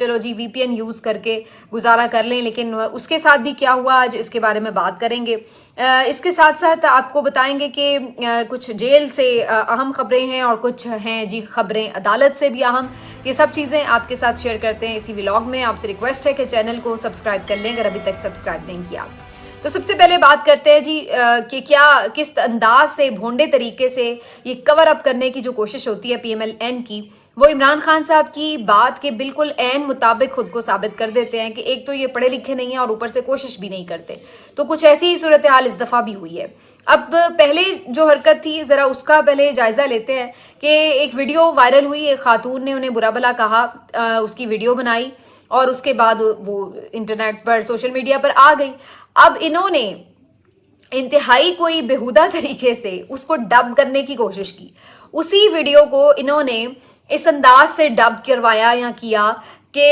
چلو جی وی پی N use کر کے گزارا کر لیں، لیکن اس کے ساتھ بھی کیا ہوا آج اس کے بارے میں بات کریں گے۔ اس کے ساتھ ساتھ آپ کو بتائیں گے کہ کچھ جیل سے اہم خبریں ہیں اور کچھ ہیں جی خبریں عدالت سے بھی اہم، یہ سب چیزیں آپ کے ساتھ شیئر کرتے ہیں اسی ولاگ میں۔ آپ سے ریکویسٹ ہے کہ چینل کو سبسکرائب کر لیں اگر ابھی تک سبسکرائب نہیں کیا۔ تو سب سے پہلے بات کرتے ہیں جی کہ کس انداز سے بھونڈے طریقے سے یہ کور اپ کرنے کی جو کوشش ہوتی ہے پی ایم ایل این کی، وہ عمران خان صاحب کی بات کے بالکل عین مطابق خود کو ثابت کر دیتے ہیں کہ ایک تو یہ پڑھے لکھے نہیں ہیں اور اوپر سے کوشش بھی نہیں کرتے۔ تو کچھ ایسی ہی صورتحال اس دفعہ بھی ہوئی ہے۔ اب پہلے جو حرکت تھی ذرا اس کا پہلے جائزہ لیتے ہیں کہ ایک ویڈیو وائرل ہوئی، ایک خاتون نے انہیں برا بھلا کہا، اس کی ویڈیو بنائی اور اس کے بعد وہ انٹرنیٹ پر سوشل میڈیا پر آ گئی۔ اب انہوں نے انتہائی کوئی بےہودہ طریقے سے اس کو ڈب کرنے کی کوشش کی، اسی ویڈیو کو انہوں نے اس انداز سے ڈب کروایا یا کیا